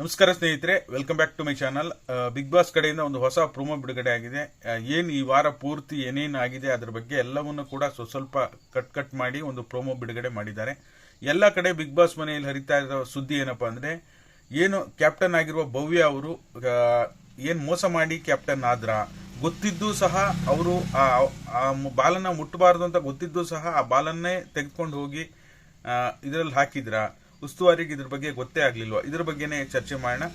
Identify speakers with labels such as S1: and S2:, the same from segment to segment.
S1: ನಮಸ್ಕಾರ ಸ್ನೇಹಿತರೆ, welcome back to my channel. Bigg Boss ಕಡೆಯಿಂದ ಒಂದು ಹೊಸ ಪ್ರೋಮೋ ಬಿಡುಗಡೆ ಆಗಿದೆ. ಏನು ಈ ವಾರ ಪೂರ್ತಿ ಏನೇನು ಆಗಿದೆ ಅದ್ರ ಬಗ್ಗೆ ಎಲ್ಲವನ್ನು ಕೂಡ ಸ್ವಲ್ಪ ಕಟ್ ಮಾಡಿ ಒಂದು ಪ್ರೋಮೋ ಬಿಡುಗಡೆ ಮಾಡಿದ್ದಾರೆ. ಎಲ್ಲ ಕಡೆ ಬಿಗ್ ಬಾಸ್ ಮನೆಯಲ್ಲಿ ಹರಿತಾ ಇರೋ ಸುದ್ದಿ ಏನಪ್ಪಾ ಅಂದ್ರೆ, ಏನು ಕ್ಯಾಪ್ಟನ್ ಆಗಿರುವ ಭವ್ಯ ಅವರು ಏನು ಮೋಸ ಮಾಡಿ ಕ್ಯಾಪ್ಟನ್ ಆದ್ರ, ಗೊತ್ತಿದ್ದು ಸಹ ಅವರು ಆ ಬಾಲನ್ನ ಮುಟ್ಟಬಾರದು ಅಂತ ಗೊತ್ತಿದ್ದು ಸಹ ಆ ಬಾಲನ್ನೇ ತೆಗೆದುಕೊಂಡು ಹೋಗಿ ಇದರಲ್ಲಿ ಹಾಕಿದ್ರ, ಉಸ್ತುವಾರಿಗೆ ಇದ್ರ ಬಗ್ಗೆ ಗೊತ್ತೇ ಆಗ್ಲಿಲ್ವಾ, ಇದ್ರ ಬಗ್ಗೆನೇ ಚರ್ಚೆ ಮಾಡೋಣ.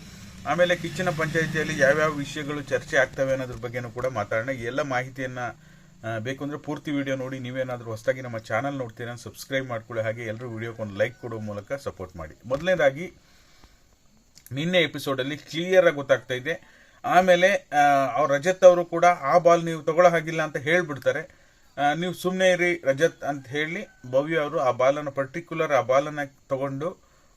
S1: ಆಮೇಲೆ ಕಿಚ್ಚನ ಪಂಚಾಯಿತಿಯಲ್ಲಿ ಯಾವ್ಯಾವ ವಿಷಯಗಳು ಚರ್ಚೆ ಆಗ್ತವೆ ಅನ್ನೋದ್ರ ಬಗ್ಗೆನೂ ಕೂಡ ಮಾತಾಡೋಣ. ಈ ಎಲ್ಲ ಮಾಹಿತಿಯನ್ನ ಬೇಕು ಅಂದ್ರೆ ಪೂರ್ತಿ ವಿಡಿಯೋ ನೋಡಿ. ನೀವೇನಾದ್ರೂ ಹೊಸದಾಗಿ ನಮ್ಮ ಚಾನಲ್ ನೋಡ್ತೀರಾ ಸಬ್ಸ್ಕ್ರೈಬ್ ಮಾಡ್ಕೊಳ್ಳಿ. ಹಾಗೆ ಎಲ್ಲರೂ ವಿಡಿಯೋಕ್ಕೆ ಒಂದು ಲೈಕ್ ಕೊಡೋ ಮೂಲಕ ಸಪೋರ್ಟ್ ಮಾಡಿ. ಮೊದಲನೇದಾಗಿ ನಿನ್ನೆ ಎಪಿಸೋಡ್ ಅಲ್ಲಿ ಕ್ಲಿಯರ್ ಆಗಿ ಗೊತ್ತಾಗ್ತಾ ಇದೆ. ಆಮೇಲೆ ಅವ್ರ ರಜತ್ ಅವರು ಕೂಡ ಆ ಬಾಲ್ ನೀವು ತಗೊಳ್ಳೋ ಹಾಗಿಲ್ಲ ಅಂತ ಹೇಳ್ಬಿಡ್ತಾರೆ. ನೀವು ಸುಮ್ಮನೆ ಇರಿ ರಜತ್ ಅಂತ ಹೇಳಿ ಭವ್ಯ ಅವರು ಆ ಬಾಲನ್ನು ಪರ್ಟಿಕ್ಯುಲರ್ ಆ ಬಾಲನ್ನ ತಗೊಂಡು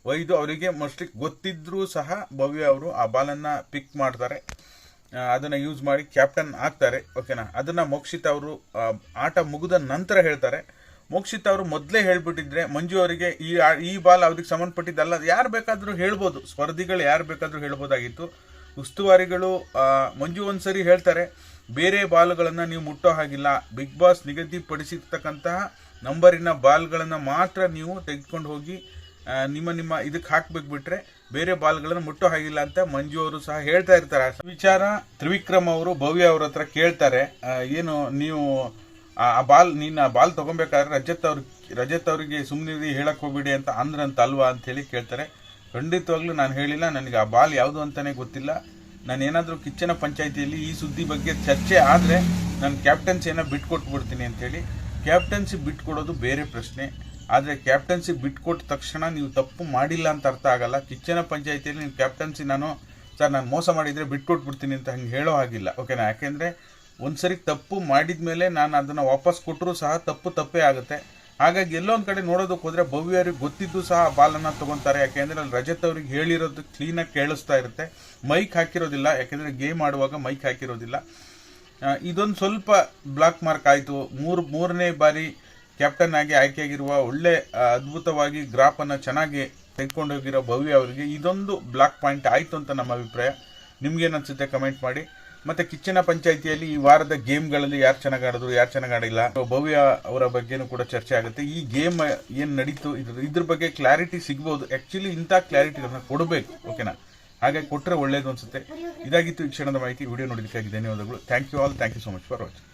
S1: ಒಯ್ದು ಅವರಿಗೆ ಮೋಸ್ಟ್ಲಿ ಗೊತ್ತಿದ್ರೂ ಸಹ ಭವ್ಯ ಅವರು ಆ ಬಾಲನ್ನ ಪಿಕ್ ಮಾಡ್ತಾರೆ, ಅದನ್ನ ಯೂಸ್ ಮಾಡಿ ಕ್ಯಾಪ್ಟನ್ ಆಗ್ತಾರೆ. ಓಕೆನಾ? ಅದನ್ನ ಮೋಕ್ಷಿತ್ ಅವರು ಆಟ ಮುಗಿದ ನಂತರ ಹೇಳ್ತಾರೆ. ಮೋಕ್ಷಿತ್ ಅವರು ಮೊದಲೇ ಹೇಳ್ಬಿಟ್ಟಿದ್ರೆ ಮಂಜು ಅವರಿಗೆ ಈ ಬಾಲ್ ಅವ್ರಿಗೆ ಸಂಬಂಧಪಟ್ಟಿದ್ದಲ್ಲ, ಯಾರು ಬೇಕಾದ್ರೂ ಹೇಳ್ಬೋದು, ಸ್ಪರ್ಧಿಗಳು ಯಾರು ಬೇಕಾದ್ರೂ ಹೇಳ್ಬೋದಾಗಿತ್ತು. ಉಸ್ತುವಾರಿಗಳು ಮಂಜು ಒಂದ್ಸರಿ ಹೇಳ್ತಾರೆ, ಬೇರೆ ಬಾಲ್ಗಳನ್ನ ನೀವು ಮುಟ್ಟೋ ಹಾಗಿಲ್ಲ, ಬಿಗ್ ಬಾಸ್ ನಿಗದಿಪಡಿಸಿರ್ತಕ್ಕಂತಹ ನಂಬರಿನ ಬಾಲ್ಗಳನ್ನ ಮಾತ್ರ ನೀವು ತೆಗೆದುಕೊಂಡು ಹೋಗಿ ನಿಮ್ಮ ಇದಕ್ಕೆ ಹಾಕ್ಬೇಕು, ಬಿಟ್ರೆ ಬೇರೆ ಬಾಲ್ಗಳನ್ನ ಮುಟ್ಟೋ ಹಾಗಿಲ್ಲ ಅಂತ ಮಂಜು ಅವರು ಸಹ ಹೇಳ್ತಾ ಇರ್ತಾರೆ. ವಿಚಾರ ತ್ರಿವಿಕ್ರಮ್ ಅವರು ಭವ್ಯ ಅವ್ರ ಹತ್ರ ಕೇಳ್ತಾರೆ, ಏನು ನೀವು ಆ ಬಾಲ್ ತಗೊಬೇಕಾದ್ರೆ ರಜತ್ ಅವ್ರಿಗೆ ಸುಮ್ಮನೆ ಹೇಳಕ್ ಹೋಗ್ಬಿಡಿ ಅಂತ ಅಂದ್ರಂತ ಅಲ್ವಾ ಅಂತ ಹೇಳಿ ಕೇಳ್ತಾರೆ. ಖಂಡಿತವಾಗ್ಲೂ ನಾನು ಹೇಳಿಲ್ಲ, ನನಗೆ ಆ ಬಾಲ್ ಯಾವುದು ಅಂತಾನೆ ಗೊತ್ತಿಲ್ಲ. ನಾನು ಏನಾದರೂ ಕಿಚ್ಚನ ಪಂಚಾಯಿತಿಯಲ್ಲಿ ಈ ಸುದ್ದಿ ಬಗ್ಗೆ ಚರ್ಚೆ ಆದರೆ ನಾನು ಕ್ಯಾಪ್ಟನ್ಸಿಯನ್ನು ಬಿಟ್ಕೊಟ್ಬಿಡ್ತೀನಿ ಅಂತೇಳಿ. ಕ್ಯಾಪ್ಟನ್ಸಿ ಬಿಟ್ಕೊಡೋದು ಬೇರೆ ಪ್ರಶ್ನೆ, ಆದರೆ ಕ್ಯಾಪ್ಟನ್ಸಿ ಬಿಟ್ಕೊಟ್ಟ ತಕ್ಷಣ ನೀವು ತಪ್ಪು ಮಾಡಿಲ್ಲ ಅಂತ ಅರ್ಥ ಆಗಲ್ಲ. ಕಿಚ್ಚನ ಪಂಚಾಯಿತಿಯಲ್ಲಿ ನೀವು ಕ್ಯಾಪ್ಟನ್ಸಿ ನಾನು ಮೋಸ ಮಾಡಿದರೆ ಬಿಟ್ಕೊಟ್ಬಿಡ್ತೀನಿ ಅಂತ ಹಂಗೆ ಹೇಳೋ ಹಾಗಿಲ್ಲ. ಓಕೆನಾ? ಯಾಕೆಂದರೆ ಒಂದ್ಸರಿ ತಪ್ಪು ಮಾಡಿದ ಮೇಲೆ ನಾನು ಅದನ್ನು ವಾಪಸ್ ಕೊಟ್ಟರೂ ಸಹ ತಪ್ಪೇ ಆಗುತ್ತೆ. ಹಾಗಾಗಿ ಎಲ್ಲೊಂದು ಕಡೆ ನೋಡೋದಕ್ಕೆ ಹೋದ್ರೆ ಭವ್ಯರಿಗೆ ಗೊತ್ತಿದ್ದು ಸಹ ಬಾಲನ್ನ ತಗೊಂತಾರೆ. ಯಾಕೆಂದ್ರೆ ಅಲ್ಲಿ ರಜತ್ ಅವ್ರಿಗೆ ಹೇಳಿರೋದು ಕ್ಲೀನಾಗಿ ಕೇಳಿಸ್ತಾ ಇರುತ್ತೆ, ಮೈಕ್ ಹಾಕಿರೋದಿಲ್ಲ. ಯಾಕೆಂದ್ರೆ ಗೇಮ್ ಆಡುವಾಗ ಮೈಕ್ ಹಾಕಿರೋದಿಲ್ಲ. ಇದೊಂದು ಸ್ವಲ್ಪ ಬ್ಲಾಕ್ ಮಾರ್ಕ್ ಆಯಿತು. ಮೂರನೇ ಬಾರಿ ಕ್ಯಾಪ್ಟನ್ ಆಗಿ ಆಯ್ಕೆಯಾಗಿರುವ ಒಳ್ಳೆ ಅದ್ಭುತವಾಗಿ ಗ್ರಾಫ್ ಅನ್ನ ಚೆನ್ನಾಗಿ ತೆಗೆದುಕೊಂಡೋಗಿರೋ ಭವ್ಯ ಅವರಿಗೆ ಇದೊಂದು ಬ್ಲಾಕ್ ಪಾಯಿಂಟ್ ಆಯಿತು ಅಂತ ನಮ್ಮ ಅಭಿಪ್ರಾಯ. ನಿಮ್ಗೇನನ್ಸುತ್ತೆ ಕಮೆಂಟ್ ಮಾಡಿ. ಮತ್ತೆ ಕಿಚ್ಚನ ಪಂಚಾಯಿತಿಯಲ್ಲಿ ಈ ವಾರದ ಗೇಮ್ಗಳಲ್ಲಿ ಯಾರು ಚೆನ್ನಾಗಿ ಆಡಿದ್ರು, ಯಾರು ಚೆನ್ನಾಗಿ ಆಡಿಲ್ಲ, ಭವ್ಯ ಅವರ ಬಗ್ಗೆನೂ ಕೂಡ ಚರ್ಚೆ ಆಗುತ್ತೆ. ಈ ಗೇಮ್ ಏನ್ ನಡೀತು ಇದ್ರ ಬಗ್ಗೆ ಕ್ಲಾರಿಟಿ ಸಿಗ್ಬೋದು. ಆಕ್ಚುಲಿ ಇಂಥ ಕ್ಲಾರಿಟಿ ಕೊಡಬೇಕು. ಓಕೆನಾ? ಹಾಗಾಗಿ ಕೊಟ್ಟರೆ ಒಳ್ಳೇದು ಅನ್ಸುತ್ತೆ. ಇದಾಗಿತ್ತು ಈ ಕ್ಷಣದ ಮಾಹಿತಿ. ವಿಡಿಯೋ ನೋಡೋದಕ್ಕಾಗಿ ಧನ್ಯವಾದಗಳು. Thank you all. Thank you so much for watching.